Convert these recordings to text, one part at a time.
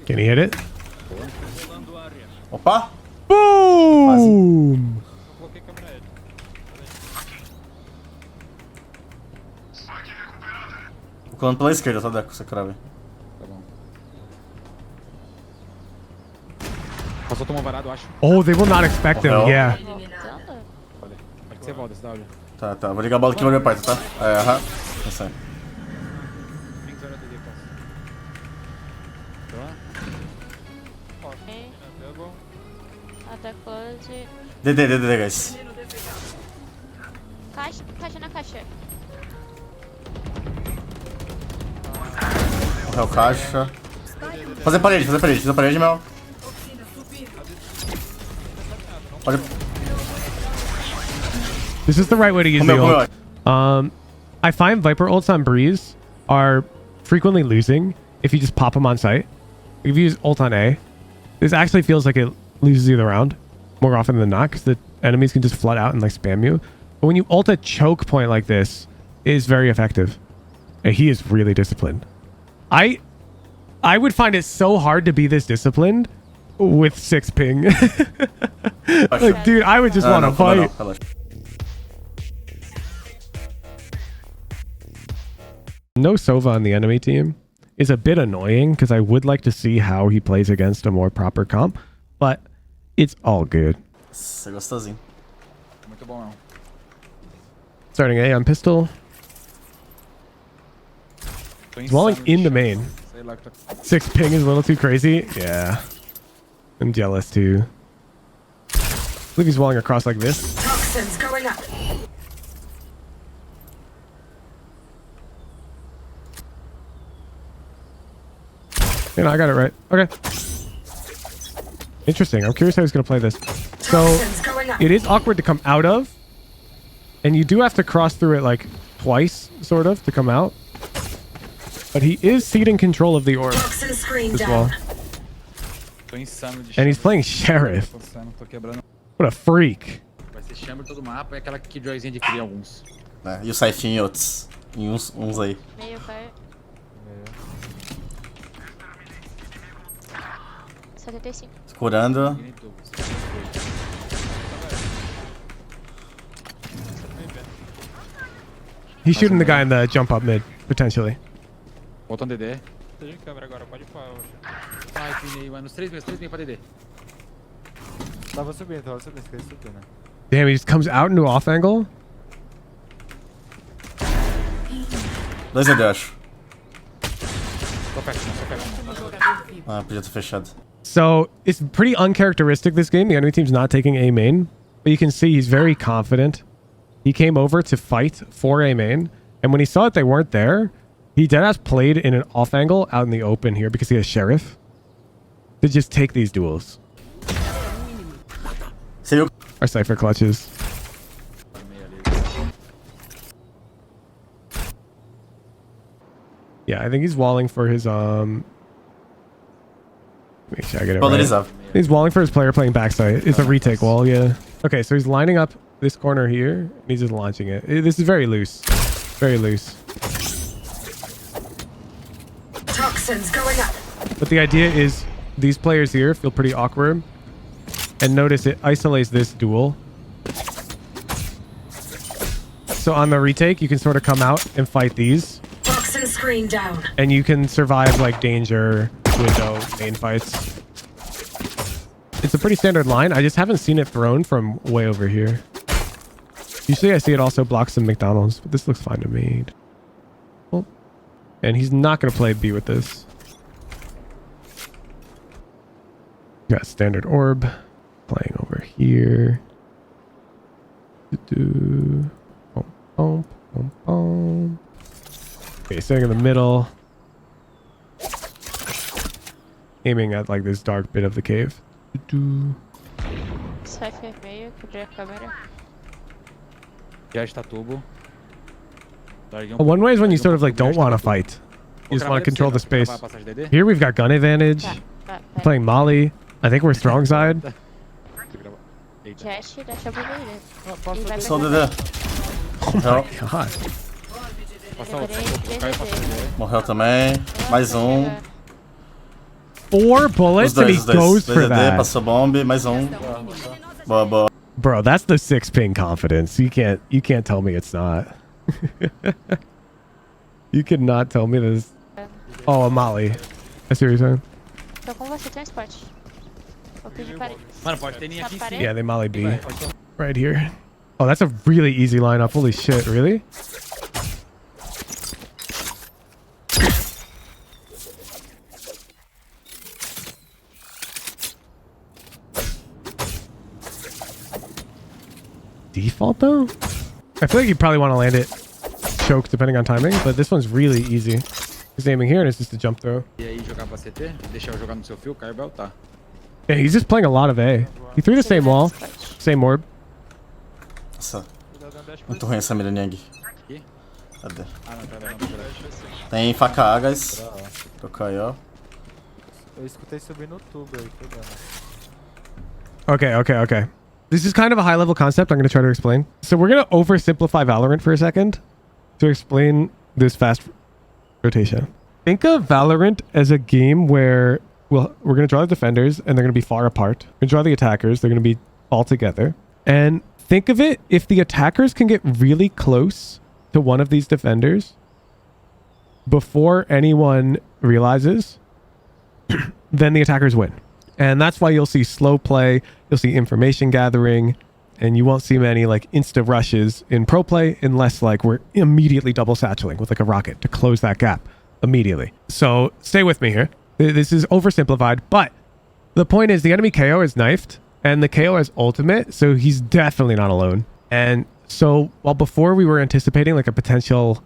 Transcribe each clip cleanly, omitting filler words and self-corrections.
Can he hit it? Opa! Boom! O clone pela esquerda, tá, Deco? Você crava aí. Tá bom. Passou, tomou varado, eu acho. Oh, they will not expect him. Morreu. Yeah. Pode que você volta, SW. Tá. Vou ligar a bola aqui no meu pai, tá? É, aham. Isso aí. Vem que TD, Até close. DD, guys. Caixa na caixa. Morreu caixa. Fazer parede, Fiz a parede, meu. Pode... This is the right way to use the Comeu. ult. I find Viper ults on Breeze are frequently losing if you just pop them on site. If you use ult on A, this actually feels like it loses you the round more often than not because the enemies can just flood out and like spam you. But when you ult a choke point like this, it is very effective. And he is really disciplined. I would find it so hard to be this disciplined with 6 ping. Like, dude, I would just want to fight. No Sova on the enemy team is a bit annoying because I would like to see how he plays against a more proper comp, but it's all good. Nossa, gostosinho. Muito bom, não. Starting A on pistol. He's walling into main. Sei lá que tá... 6 ping is a little too crazy. Yeah. I'm jealous too. I believe he's walling across like this. Toxins going up. You know, I got it right. Okay. Interesting. I'm curious how he's going to play this. So Toxins going up. it is awkward to come out of. And you do have to cross through it like twice, sort of, to come out. But he is ceding control of the orb Toxin screen as down. well. Tô insano de And he's chamber. playing Sheriff. Tô insano, tô quebrando. What a freak. Vai ser chamber todo o mapa e aquela killjoyzinha de free alguns. É, e o Saifinho em outros. Em uns aí. Meio cai. 75. Curando. He's shooting the guy in the jump up mid, potentially. Volta um DD. Tô de câmera agora, pode ir pra hoje. Ai, pinei, mano. Os 3 meio pra DD. Tava subindo, fiquei subindo. Damn, he just comes out into off angle. 2 AD, eu acho. Tô perto. Ah, podia ter fechado. So it's pretty uncharacteristic this game. The enemy team's not taking A main, but you can see he's very confident. He came over to fight for A main, and when he saw that they weren't there, he deadass played in an off angle out in the open here because he has Sheriff to just take these duels. Você viu? Our Cypher clutches. Yeah, I think he's walling for his make sure I get it right. Polarizava. He's walling for his player playing backside. It's a retake wall, yeah. Okay, so he's lining up this corner here, and he's just launching it. This is very loose. Very loose. Toxins going up. But the idea is these players here feel pretty awkward. And notice it isolates this duel. So on the retake, you can sort of come out and fight these. Toxin screen down. And you can survive like danger, window, main fights. It's a pretty standard line. I just haven't seen it thrown from way over here. Usually I see it also blocks some McDonald's, but this looks fine to me. Well, and he's not going to play B with this. Got standard orb playing over here. Boom, boom, boom, boom. Okay, staying in the middle. Aiming at like this dark bit of the cave. Cypher meio, quebrei a câmera. Já está tubo. One way is when you sort of like don't want to fight. You just want to control the space. Here we've got gun advantage. We're playing Molly. I think we're strong side. Cash, deixa a bandeira. Só o DD. Morreu. God. Morreu também. Mais um. 4 bullets and he goes for DD, that. passou bomb, mais um. Boa, boa. Bro, that's the 6 ping confidence. You can't tell me it's not. You cannot tell me this. Oh, a Molly. I see what you're saying. Tô com você, tem um spot. Vou pedir parede. Mano, pode ter linha aqui em Parede? cima. Yeah, they Molly B. Vai, pode ter. Right here. Oh, that's a really easy lineup. Holy shit, really? Default though? I feel like you probably want to land it choke depending on timing, but this one's really easy. He's aiming here and it's just a jump throw. E aí, jogar pra CT? Deixar eu jogar no seu fio, Carbel, tá. Yeah, he's just playing a lot of A. He threw the same wall, same orb. Nossa, Cuidado dando dash pra muito ruim essa mira Niang. Aqui? Cadê? Ah, não, Carbel, não, Carbel. Tem faca A, guys. Trocar aí, ó. Eu escutei subir no tubo aí, cuidado. Okay. This is kind of a high level concept I'm going to try to explain. So we're going to oversimplify Valorant for a second to explain this fast rotation. Think of Valorant as a game where we're going to draw the defenders and they're going to be far apart. We're going to draw the attackers. They're going to be all together. And think of it, if the attackers can get really close to one of these defenders before anyone realizes, then the attackers win. And that's why you'll see slow play, you'll see information gathering, and you won't see many like insta rushes in pro play unless like we're immediately double satcheling with like a rocket to close that gap immediately. So stay with me here. This is oversimplified, but the point is the enemy KO is knifed and the KO has ultimate, so he's definitely not alone. And so while before we were anticipating like a potential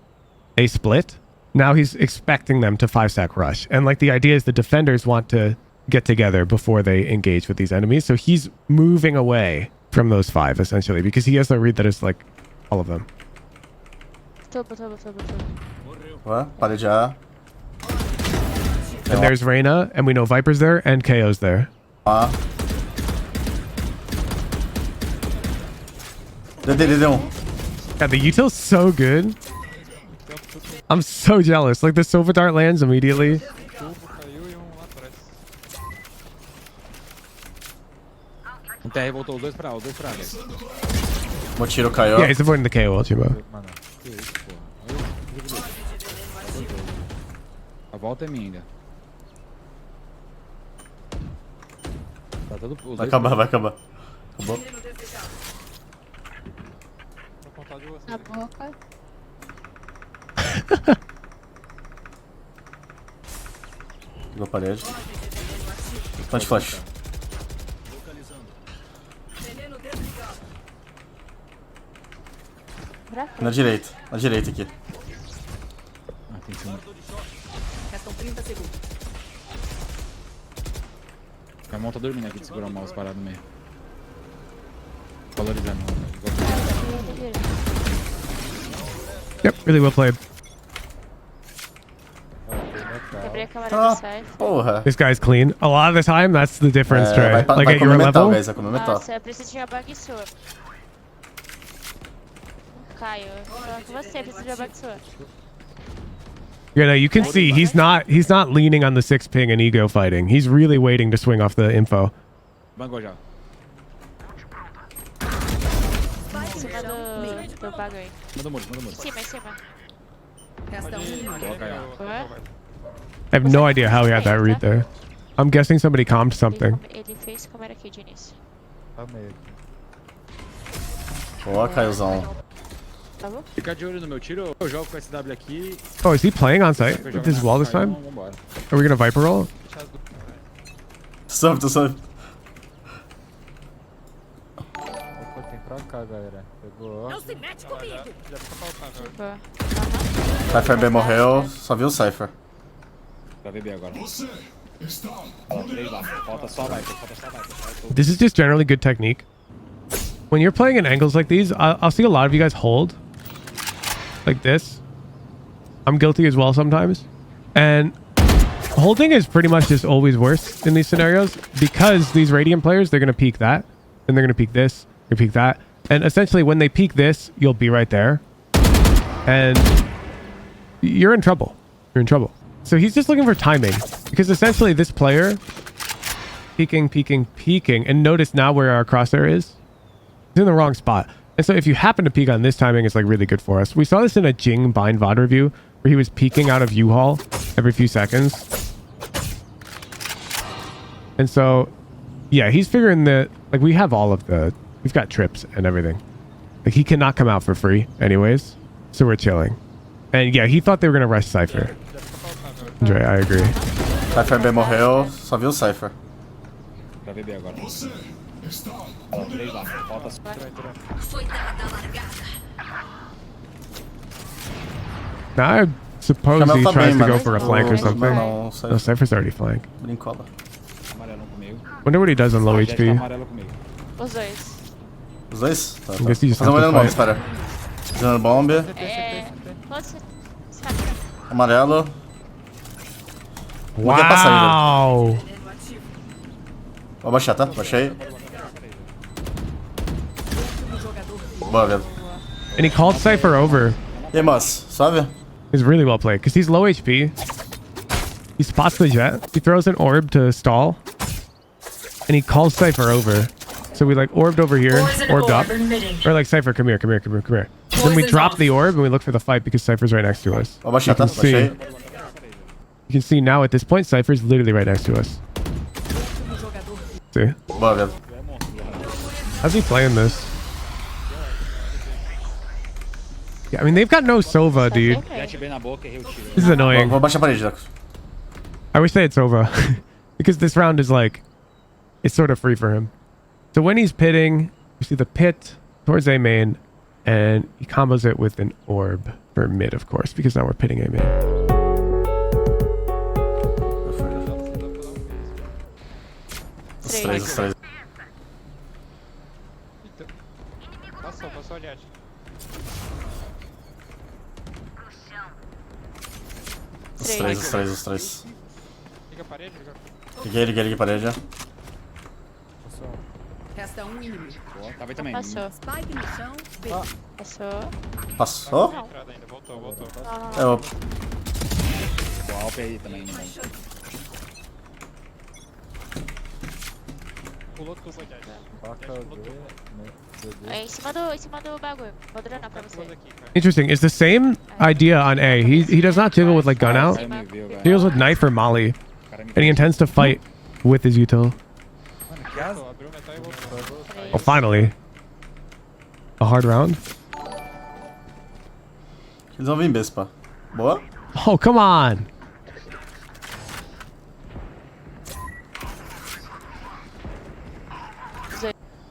A split, now he's expecting them to 5-stack rush. And like the idea is the defenders want to get together before they engage with these enemies. So he's moving away from those 5 essentially because he has the read that is like all of them. Tubo. Ué, parede A. And there's Reyna, and we know Viper's there and KO's there. A. DD1. Yeah, the util's so good. I'm so jealous. Like the Silver Dart lands immediately. tubo, caiu e um lá atrás. Um TR voltou os dois pra A, os dois pra A, velho. Meu tiro caiu. Yeah, he's avoiding the KO, Chimbo. Mano, que isso, pô. A volta é minha ainda. Tá todo... os Vai dois acabar, pra- vai acabar. Acabou. Tô com vontade de você. Na boca. Pegou a parede. Plant flash. Pra Na direita aqui. Ah, tem em cima. Restam 30 segundos. Minha mão tá dormindo aqui de segurar o mouse parado no meio. Valorizando. Yep, really well played. Quebrei a câmera Ah, do Cypher. porra. This guy's clean. A lot of the time, that's the difference, É, Trey. vai, Like vai at comer your metal, level. guys. Vai comer metal. Nossa, eu preciso de uma bug sua. Caio, eu tô falando com você, preciso de uma bug sua. Yeah, no, you can see he's not leaning on the 6 ping and ego fighting. He's really waiting to swing off the info. Bangou já. Em cima do bagulho. Manda o muro, manda o Em muro. cima. Restam um. Boa, Caio. Ué? I have no idea how he had that read there. I'm guessing somebody calmed something. Ele fez câmera aqui de início. Tá meio. Boa, Caiozão. Tá bom? Fica de olho no meu tiro. Eu jogo com SW aqui. Oh, is he playing on site eu with jogo his na wall this Caio, time? Vambora. Are we gonna Viper roll? Deixa as duas. Sobe, tu sobe. Opa, tem pra cá, galera. Pegou. Não se mete Ah, já, comigo. já fica faltando. Boa. Cypher B morreu. Só viu o Cypher. Pra BB agora. Ó, 3 lá. Falta só Viper, falta só Viper. This is just generally good technique. When you're playing in angles like these, I'll see a lot of you guys hold like this. I'm guilty as well sometimes. And holding is pretty much just always worse in these scenarios because these Radiant players, they're going to peek that. And they're going to peek this. They're going to peek that. And essentially when they peek this, you'll be right there. And you're in trouble. You're in trouble. So he's just looking for timing because essentially this player peeking, and notice now where our crosshair is. He's in the wrong spot. And so if you happen to peek on this timing, it's like really good for us. We saw this in a Jing Bind VOD review where he was peeking out of U-Haul every few seconds. And so, yeah, he's figuring that, like, we have all of the, we've got trips and everything. Like, he cannot come out for free anyways. So we're chilling. And yeah, he thought they were going to rush Cypher. Dre, I agree. Cypher B morreu, só viu o Cypher. Pra ver B agora. Ó, 3 lá. Falta só. Now I suppose Camel he tá tries bem, to go mano. for a flank or something. Não, No, Cypher's already flank. Brincola. Amarelão comigo. Wonder what he does on low Jet tá HP. amarelo comigo. Os dois. Os dois? Tá, I guess you just Fazendo have to olhando bomb, fight. espera. Fazendo bomb. É. Close. Sabe? Amarelo. Não quer passar ainda. Wow. Vou baixar, tá? Baixei. Boa, velho. And he called Cypher over. E aí, moço? Suave? It's really well played because he's low HP. He spots the jet. He throws an orb to stall. And he calls Cypher over. So we like orbed over here, orbed up. Or like, Cypher, come here. Then we drop the orb and we look for the fight because Cypher's right next to us. Vou baixar, tá? Baixei. You can see now at this point, Cypher's literally right next to us. See? Boa, velho. How's he playing this? Yeah, I mean, they've got no Sova, dude. Jet bem na boca, errei o tiro. This is annoying. Vou baixar a parede, Jacos. I wish they had Sova. Because this round is like, it's sort of free for him. So when he's pitting, you see the pit towards A main, and he combos it with an orb for mid, of course, because now we're pitting A main. Os três. Passou, Jet. Os três. Liga a parede, Liguei a parede. Resta um inimigo. Boa, tá bem também. Passou. Spike no chão. B. Passou. Passou? entrada ainda, voltou. É, eu... Boa, Alp aí também. Né? Pulou Jet. Faca B. É em cima do bagulho. Vou drenar pra você. Pulou daqui, cara. Interesting. It's the same idea on A. He does not jiggle with like gun out. Aí me viu, He velho. deals with knife or molly. O cara me And he intends to fight with his util. Abriu o metal e voltou. Oh, finally. A hard round. Eles vão vir B, pá. Boa. Oh, come on.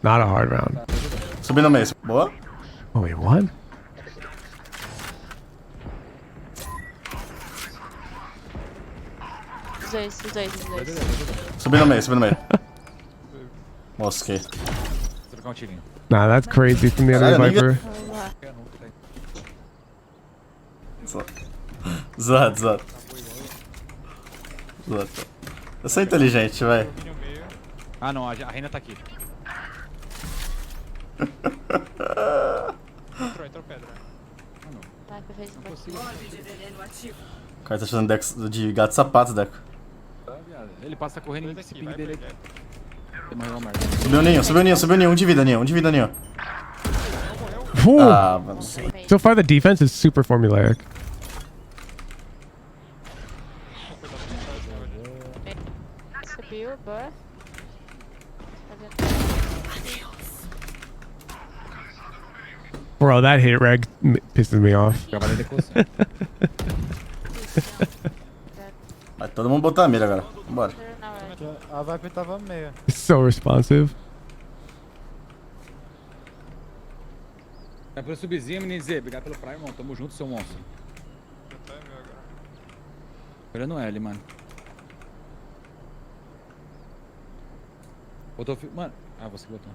Not a hard round. Subi no meio. Boa. Oh, wait, what? Os dois. Subi no meio. Mosquei. Vou trocar um tirinho. Nah, that's crazy from the other Caralho, Viper. Zoado. Eu sou inteligente, vai. No meio. Ah, não, a Reina tá aqui. Entrou pedra. Vai, perfeito. O cara tá chamando Deco de gato sapato, Deco. Tá, viado. Ele passa correndo e esse ping Vai, dele Jet. tem mais uma marca. Subiu o ninho. Um de vida, ninho. Ooh. Ah, mano. So far, the defense is super formulaic. Subiu, boa. Bro, that hit reg pisses me off. Trabalhei de coção. Vai todo mundo botar a mira agora. Vambora. A Viper tava meia. It's so responsive. É pelo subzinho, menino Z. Obrigado pelo Prime, irmão. Tamo junto, seu monstro. Tá meu agora. Olhando L, mano. Botou... Mano... Ah, você botou.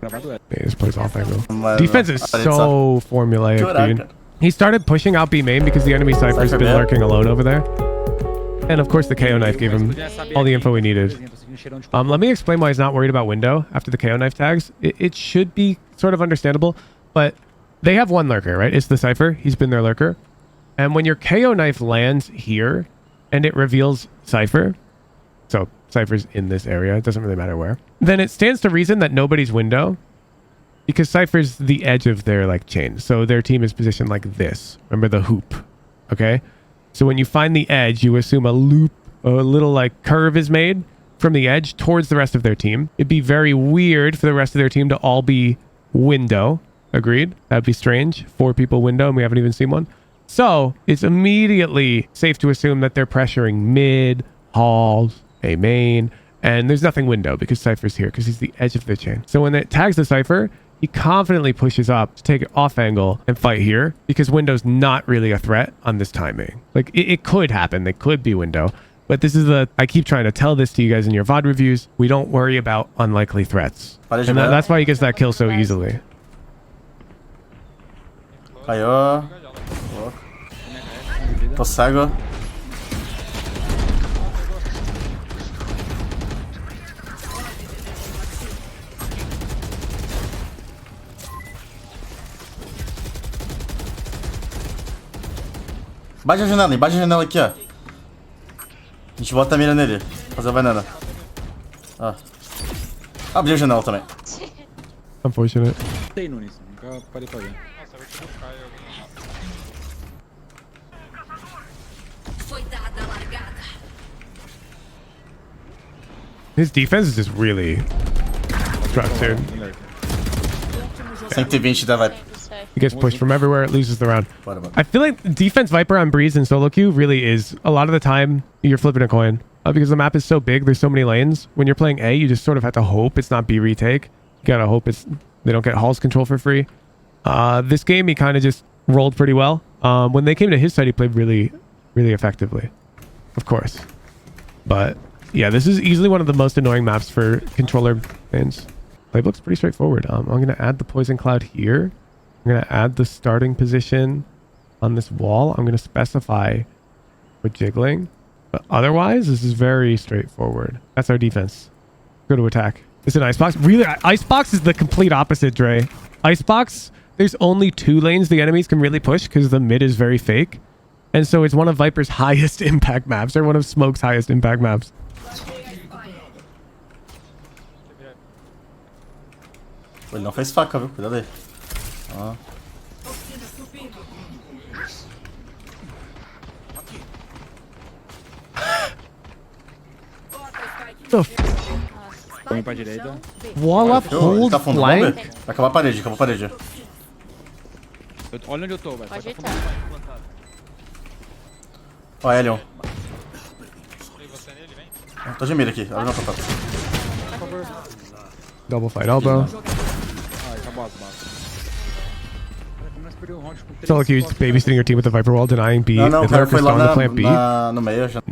Gravado L. Yeah, this plays off angle. Mas, Defense is so formulaic, Caraca. dude. He started pushing out B main because the enemy Cypher's Cypher been mid. lurking alone over there. And of course the KO knife gave him all the info we needed. Let me explain why he's not worried about window after the KO knife tags. It should be sort of understandable, but They have one lurker, right? It's the Cypher. He's been their lurker. And when your KO knife lands here and it reveals Cypher, so Cypher's in this area, it doesn't really matter where, then it stands to reason that nobody's window, because Cypher's the edge of their like chain. So their team is positioned like this. Remember the hoop, okay? So when you find the edge, you assume a loop, a little like curve is made from the edge towards the rest of their team. It'd be very weird for the rest of their team to all be window. Agreed? That'd be strange. 4 people window and we haven't even seen one. So it's immediately safe to assume that they're pressuring mid, halls, a main, and there's nothing window because Cypher's here because he's the edge of the chain. So when it tags the Cypher, he confidently pushes up to take it off angle and fight here because window's not really a threat on this timing. Like it could happen. They could be window. But this is I keep trying to tell this to you guys in your VOD reviews. We don't worry about unlikely threats. Parede And B. that's why he gets that kill so easily. Caiu. Louco. Tô cego. Bate a janela, embaixo da janela aqui, ó. A gente bota a mira nele. Fazer a banana. Ó. Abriu a janela também. Unfortunate. Tem, Nunes. Nunca parei pra ver. Nossa, eu vou te buscar aí alguém. Foi dada a largada. His defense is just really structured. 120 da Viper. He gets pushed from everywhere. It loses the round. Bora, bora. I feel like defense Viper on Breeze and solo queue really is a lot of the time you're flipping a coin because the map is so big. There's so many lanes. When you're playing A, you just sort of have to hope it's not B retake. You gotta hope they don't get Hall's control for free. This game he kind of just rolled pretty well. When they came to his side, he played really, really effectively, of course. But yeah, this is easily one of the most annoying maps for controller fans. Playbook's pretty straightforward. I'm gonna add the poison cloud here. I'm going to add the starting position on this wall. I'm going to specify with jiggling. But otherwise, this is very straightforward. That's our defense. Go to attack. Is it Icebox? Really? Icebox is the complete opposite, Dre. Icebox, there's only 2 lanes the enemies can really push because the mid is very fake. And so it's one of Viper's highest impact maps, or one of Smoke's highest impact maps. Ele não fez faca, viu? Cuidado aí. Ó. The f Põe pra direita. wall up, Ele hold tá fundo, flank. vamos ver. Vai acabar a parede, acabou a parede. Olha onde eu tô, velho. Pode Tá entrar. Ó, Elion. E você nele, vem. Tô de mira aqui, abre meu contato. Double fight elbow. Ah, acabou as balas. Nós perdemos um round com 3 Solo queues babysitting your team with the Viper wall, denying B. Não, não, o Mid cara lurker foi lá storm to plant B. no meio. Já...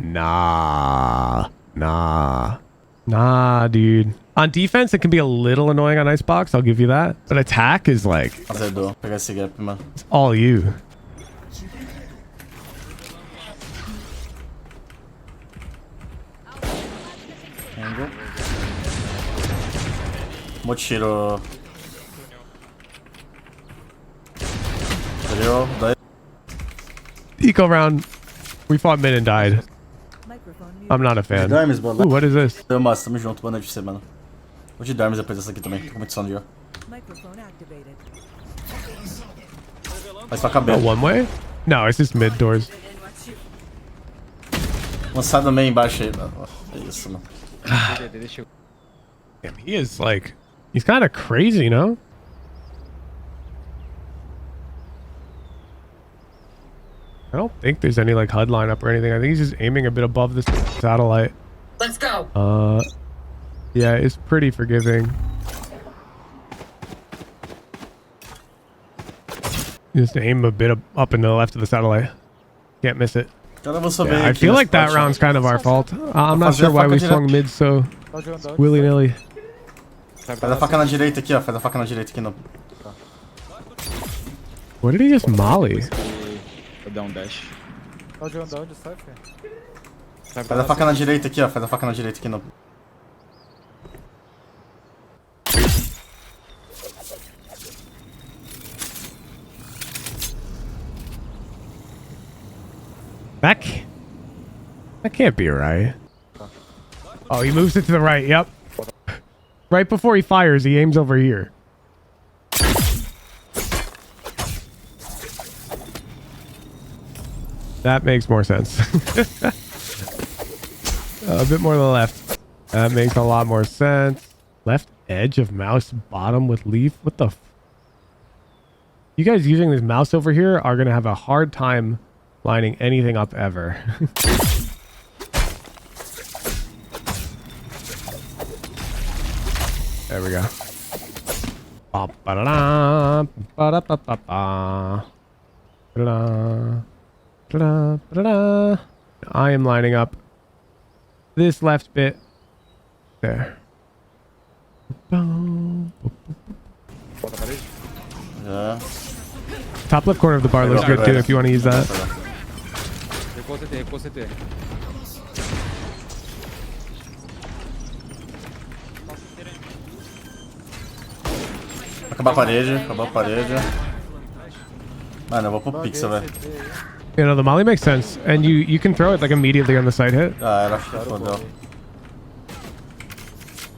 Nah, dude. On defense, it can be a little annoying on Icebox. I'll give you that. But attack is like, Azedou. Vou pegar esse gap, mano. it's all you. Angle. Mochiro. Valeu. Daí. Eco round. We fought mid and died. I'm not a fan. Darmes, boa Ooh, what is this? Deu massa, tamo junto, boa noite pra você, mano. Vou de Darmes depois dessa aqui também, tô com muito sono já. Vai só Oh, cabelo. one way? No, it's just mid doors. Lançado meio embaixo aí, mano. É isso, mano. Deixa eu... Damn, he is like, he's kind of crazy, no? I don't think there's any like HUD lineup or anything. I think he's just aiming a bit above this satellite. Let's go. Yeah, it's pretty forgiving. Just aim a bit up in the left of the satellite. Can't miss it. Cara, eu vou só ver Yeah, I aqui feel no like that spot, round's kind of our fault. I'm not fazer sure a why faca we direto. swung mid so willy-nilly. Faz a faca na direita aqui, ó. Faz a faca na direita aqui, não. What did he just molly? Vou dar um dash. Onde sai, filho? Faz a faca na direita aqui, ó. Faz a faca na direita aqui, não. That can't be right. Oh, he moves it to the right. Yep. Right before he fires, he aims over here. That makes more sense. A bit more to the left. That makes a lot more sense. Left edge of mouse bottom with leaf. What the? You guys using this mouse over here are going to have a hard time lining anything up ever. There we go. Ba-ba-da-da, ba-da-ba-ba-ba. Da-da, da-da, da-da. I am lining up this left bit there. Porta parede. Já. Top left corner of the bar looks good too if you want to use that. Recuou CT, recuou CT. Acabar a parede, acabou a parede. Mano, eu vou pro pixel, velho. You know, the molly makes sense, and you can throw it like immediately on the side hit. Já era, fodeu.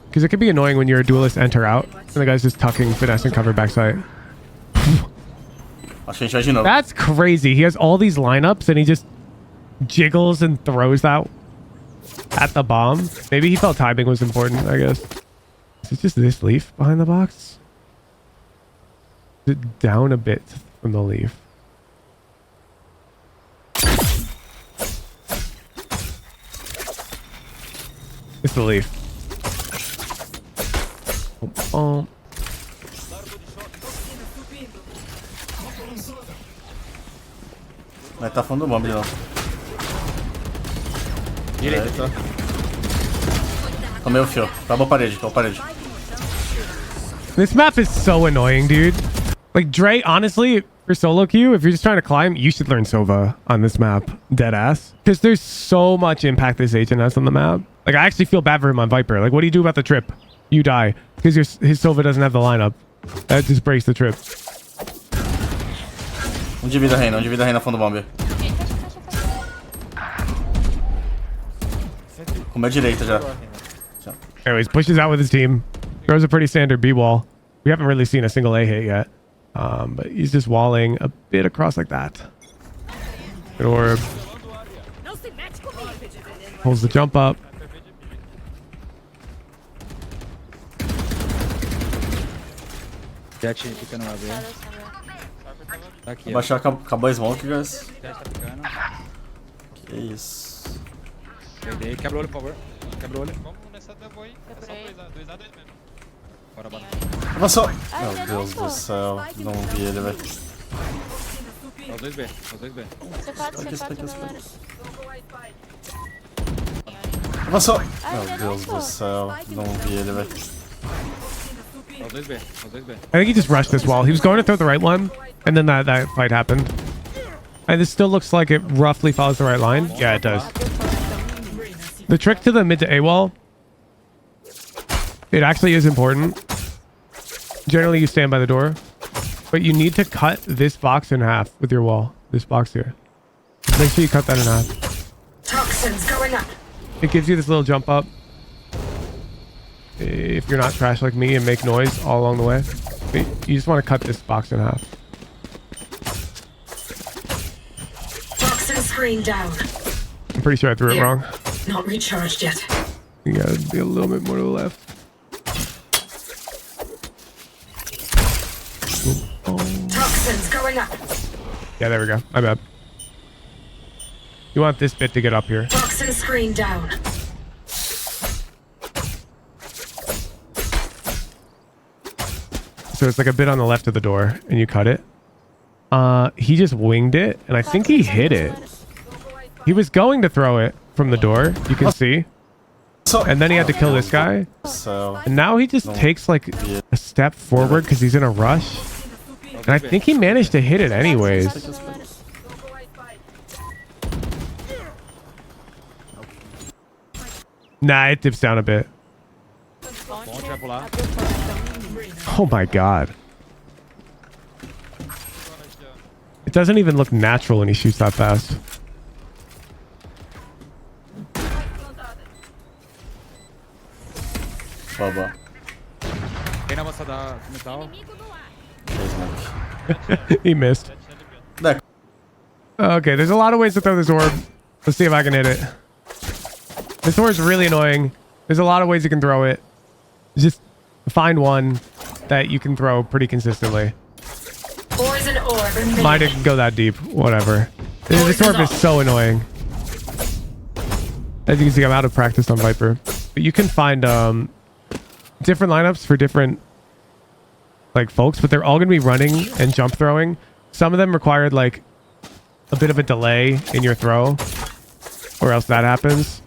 Because it can be annoying when you're a duelist enter out, and the guy's just tucking, finesse, and cover backside. Acho que a gente vai de novo. That's crazy. He has all these lineups, and he just jiggles and throws that at the bomb. Maybe he felt timing was important, I guess. Is it just this leaf behind the box? Is it down a bit from the leaf? It's the leaf. Oh. Vai tá fundo do bomb de novo. Direita. Tomei o fio. Acabou a parede, acabou a parede. This map is so annoying, dude. Like, Dre, honestly, for solo queue, if you're just trying to climb, you should learn Sova on this map. Deadass. Because there's so much impact this agent has on the map. Like, I actually feel bad for him on Viper. Like, what do you do about the trip? You die. Because his Sova doesn't have the lineup. That just breaks the trip. De vida reina fundo do bomb. Comeu direita já. Anyways, pushes out with his team. Throws a pretty standard B wall. We haven't really seen a single A hit yet. But he's just walling a bit across like that. Good orb. Pulls the jump up. Jet fica no AB. Tá aqui, ó. Baixar, acabou a smoke, guys. Jet tá ficando. Que isso. Peguei. Quebra o olho, por favor. Quebra o olho. Vamos nessa double aí. É só 2A2 mesmo. Bora, bora. Passou. Meu Deus do céu. Não vi ele, velho. É os 2B. É os 2B. C4. Passou. Meu Deus do céu. Não vi ele, velho. É os 2B. É os 2B. I think he just rushed this wall. He was going to throw the right one, and then that fight happened. And this still looks like it roughly follows the right line. Yeah, it does. The trick to the mid to A wall, it actually is important. Generally, you stand by the door, but you need to cut this box in half with your wall. This box here. Make sure you cut that in half. Toxins going up. It gives you this little jump up. If you're not trash like me and make noise all along the way, but you just want to cut this box in half. Toxin screen down. I'm pretty sure I threw it wrong. Not recharged yet. You gotta be a little bit more to the left. Toxins going up. Yeah, there we go. My bad. You want this bit to get up here. Toxin screen down. So it's like a bit on the left of the door, and you cut it. He just winged it, and I think he hit it. He was going to throw it from the door, you can see. And then he had to kill this guy. So, And now he just takes like a step forward because he's in a rush. And I think he managed to hit it anyways. Nah, it dips down a bit. Bom, a gente vai pular. Oh my god. It doesn't even look natural when he shoots that fast. Boa, boa. Vem na moça da metal. He missed. Deco. Okay, there's a lot of ways to throw this orb. Let's see if I can hit it. This orb's really annoying. There's a lot of ways you can throw it. Just find one that you can throw pretty consistently. Poison orb emitted. Mine didn't go that deep. Whatever. This orb is so annoying. As you can see, I'm out of practice on Viper. But you can find different lineups for different like folks, but they're all going to be running and jump throwing. Some of them required like a bit of a delay in your throw, or else that happens.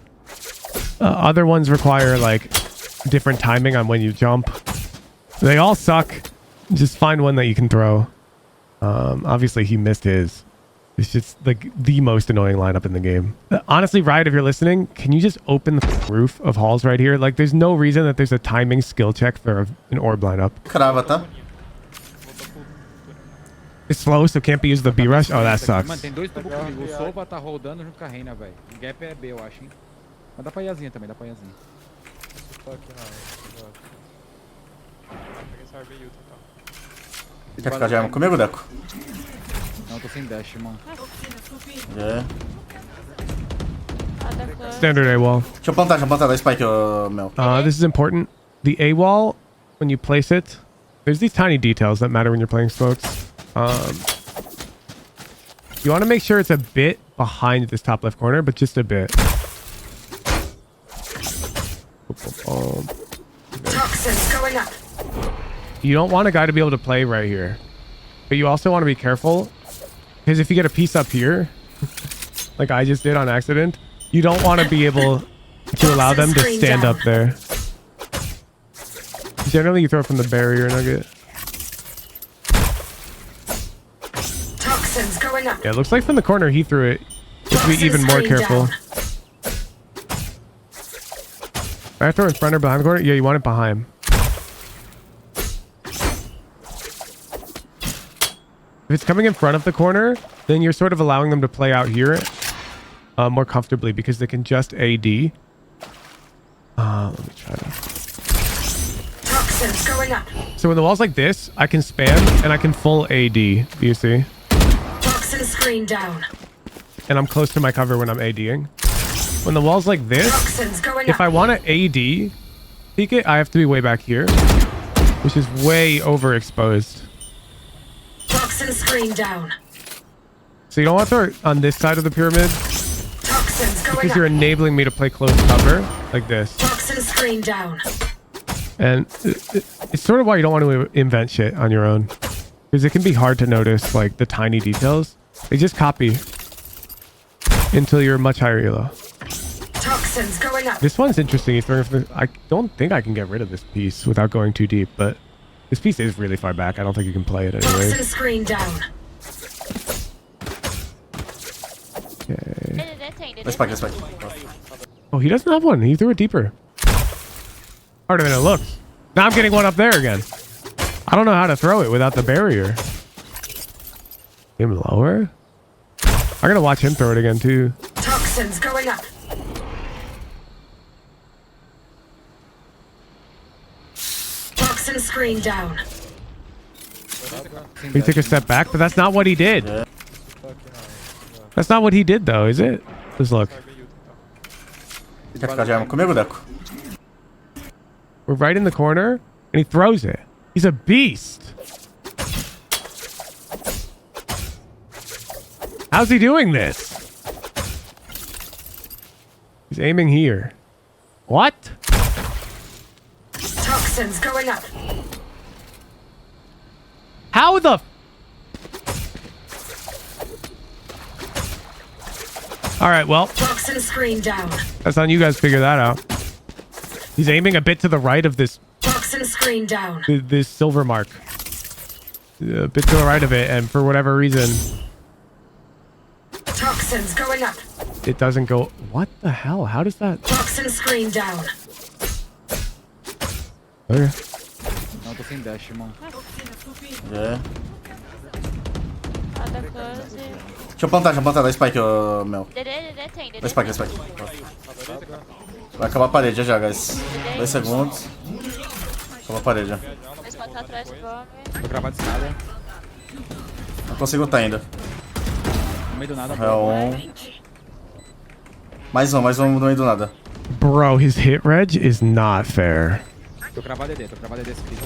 Other ones require like different timing on when you jump. They all suck. Just find one that you can throw. Obviously he missed his. It's just like the most annoying lineup in the game. Honestly, Riot, if you're listening, can you just open the roof of halls right here? Like, there's no reason that there's a timing skill check for an orb lineup. Crava, tá? It's slow, so can't be used the B-Rush? Oh, that Mano, sucks. tem dois tubos comigo. O Sova tá rodando junto com a Reina, velho. O gap é B, eu acho, hein. Mas dá pra Yazinha também, dá pra Yazinha. Tô aqui não. Peguei essa arma Yuta, tá? Quer ficar de arma comigo, Deco? Não, eu tô sem dash, irmão. É. Other close. Standard AWOL. Deixa eu plantar, dá spike, ô, Mel. This is important. The AWOL, when you place it, there's these tiny details that matter when you're playing smokes. You want to make sure it's a bit behind this top left corner, but just a bit. Toxins going up. You don't want a guy to be able to play right here, but you also want to be careful because if you get a piece up here, like I just did on accident, you don't want to be able to allow them to stand up there. Generally, you throw it from the barrier nugget. Toxins going up. Yeah, it looks like from the corner he threw it. You have to be even more careful. I throw it in front or behind the corner? Yeah, you want it behind him. If it's coming in front of the corner, then you're sort of allowing them to play out here more comfortably because they can just AD. Let me try to... Toxins going up. So when the wall's like this, I can spam and I can full AD. Do you see? Toxin screen down. And I'm close to my cover when I'm ADing. When the wall's like this, Toxins going if up. I want to AD peek it, I have to be way back here, which is way overexposed. Toxin screen down. So you don't want to throw it on this side of the pyramid Toxins going because you're up. enabling me to play close cover like this. Toxin screen down. And it's sort of why you don't want to invent shit on your own, because it can be hard to notice like the tiny details. They just copy until you're much higher elo. Toxins going up. This one's interesting. He's throwing from the, I don't think I can get rid of this piece without going too deep, but this piece is really far back. I don't think you can play it anyway. Toxin screen down. Okay. Dá spike, dá spike. Oh, he doesn't have one. He threw it deeper. Harder than it looks. Now I'm getting one up there again. I don't know how to throw it without the barrier. Him lower? I'm gonna watch him throw it again too. Toxins going up. Toxin screen down. He took a step back, but that's not what he did. Tô aqui não. That's not what he did though, is it? Just look. Arma Yuta, tá? Quer ficar de arma comigo, Deco? We're right in the corner, and he throws it. He's a beast. How's he doing this? He's aiming here. What? Toxins going up. How the... All right, well, Toxin screen down. that's on you guys to figure that out. He's aiming a bit to the right of this Toxin screen down. this silver mark. A bit to the right of it, and for whatever reason, Toxins going up. it doesn't go... What the hell? How does that... Toxin screen down. Okay. Não, eu tô sem dash, irmão. É. Other close. Deixa eu plantar, dá spike, ô, Mel. Tem. Dá spike, dá spike. Vai acabar a parede já, guys. 2 segundos. Pela parede. Mas quando tá atrás do bomb. Tô gravado de escada. Não consigo lutar ainda. No meio do nada. É um. Mais um no meio do nada. Bro, his hit reg is not fair. Tô gravado DD, esse clipe.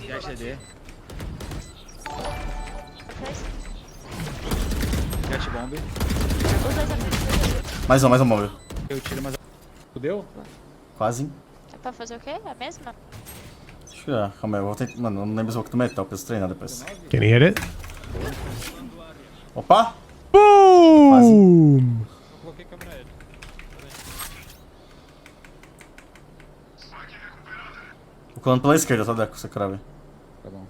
Dash DD. Atrás. Dash bomb. Os dois atrás. Mais um móvel. Eu tiro, mas... Fudeu? Quase. É pra fazer o quê? A mesma? Acho que é. Calma aí, eu vou tentar. Mano, eu não lembro se eu vou do metal, preciso treinar depois. Can he hit it? Opa! Boom! Coloquei câmera ele. Vou colando pela esquerda, tá, Deco? Você crave. Tá bom.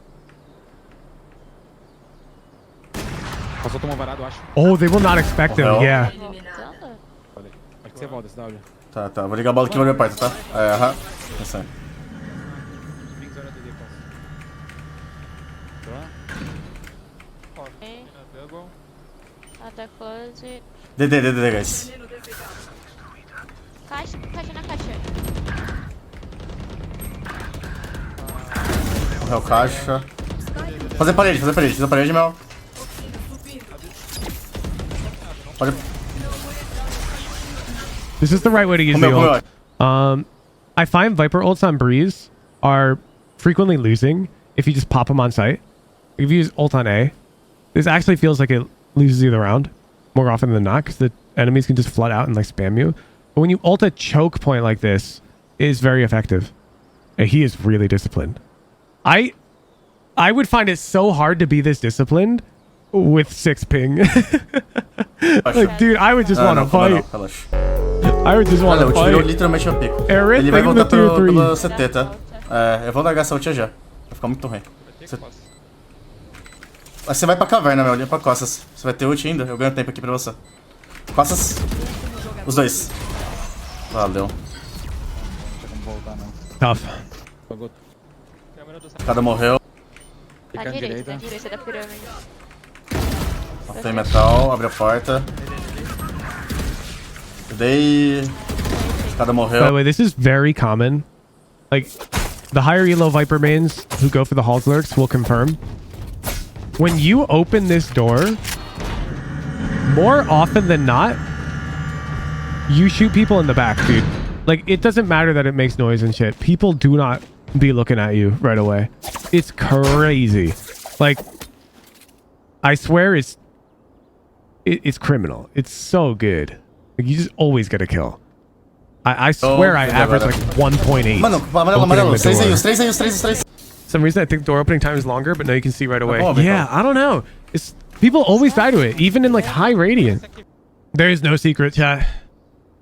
Passou, tomou varado, eu acho. Oh, they will not expect him. Well. Yeah. Voltando? Falei. Acho que você volta, CW. Tá. Vou ligar a bola aqui no meu parto, tá? É, aham. Isso aí. Big zona DD, posso. Tô lá. Ok. Na double. Até close. DD, guys. Caixa na caixa. Morreu caixa. Fazer parede, Mel. Pode. This is the right way to use the Comeu. ult. I find Viper ults on Breeze are frequently losing if you just pop them on site. If you use ult on A, this actually feels like it loses you the round more often than not because the enemies can just flood out and like spam you. But when you ult a choke point like this, it is very effective. And he is really disciplined. I would find it so hard to be this disciplined with 6 ping. Like, dude, I would just want to Não, calma não, fight. relaxa. I would just want Olha, to eu tirou fight. literalmente o pico. Aaron, Ele vai thank you voltar for the tier pelo 3. CT, tá? É, eu vou largar essa ult já. Vai ficar muito ruim. Tem que posso. Aí você vai pra caverna, Mel, olha pra costas. Você vai ter ult ainda? Eu ganho tempo aqui pra você. Costas. Os dois. Valeu. Não tem como voltar, não. Tough. Pagou. Câmera do Cada morreu. Na Fica à direita, direita. da pirâmide. Tem metal, abre a porta. Dei. Cada By the morreu. way, this is very common. Like, the higher elo Viper mains who go for the Halls lurks will confirm. When you open this door, more often than not, you shoot people in the back, dude. Like, it doesn't matter that it makes noise and shit. People do not be looking at you right away. It's crazy. Like, I swear it's criminal. It's so good. Like, you just always get a kill. I swear I good average job, like 1.8. Mano, amarelo, opening amarelo. the door. Os três. Some reason I think door opening time is longer, but now you can see right away. Oh, Yeah, I don't know. It's people always die to it, even in like high radiant. There is no secret, chat.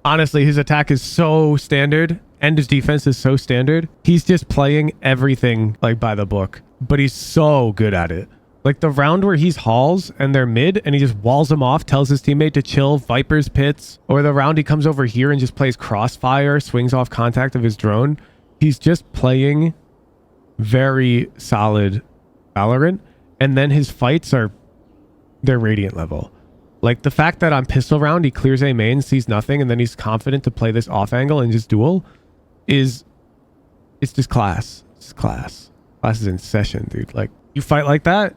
Honestly, his attack is so standard and his defense is so standard. He's just playing everything like by the book, but he's so good at it. Like the round where he's halls and they're mid and he just walls them off, tells his teammate to chill Viper's pits, or the round he comes over here and just plays crossfire, swings off contact of his drone. He's just playing very solid Valorant, and then his fights are they're radiant level. Like the fact that on pistol round he clears A main, sees nothing, and then he's confident to play this off angle and just duel it's just class. It's class. Class is in session, dude. Like you fight like that,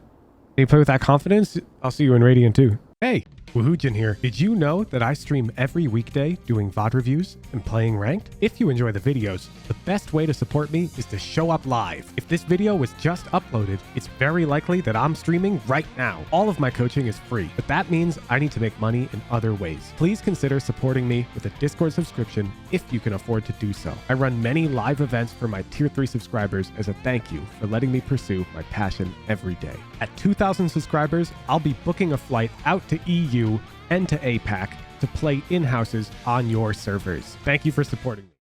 and you play with that confidence, I'll see you in Radiant too. Hey, Woohoojin here. Did you know that I stream every weekday doing VOD reviews and playing ranked? If you enjoy the videos, the best way to support me is to show up live. If this video was just uploaded, it's very likely that I'm streaming right now. All of my coaching is free, but that means I need to make money in other ways. Please consider supporting me with a Discord subscription if you can afford to do so. I run many live events for my tier 3 subscribers as a thank you for letting me pursue my passion every day. At 2,000 subscribers, I'll be booking a flight out to EU and to APAC to play in-houses on your servers. Thank you for supporting me.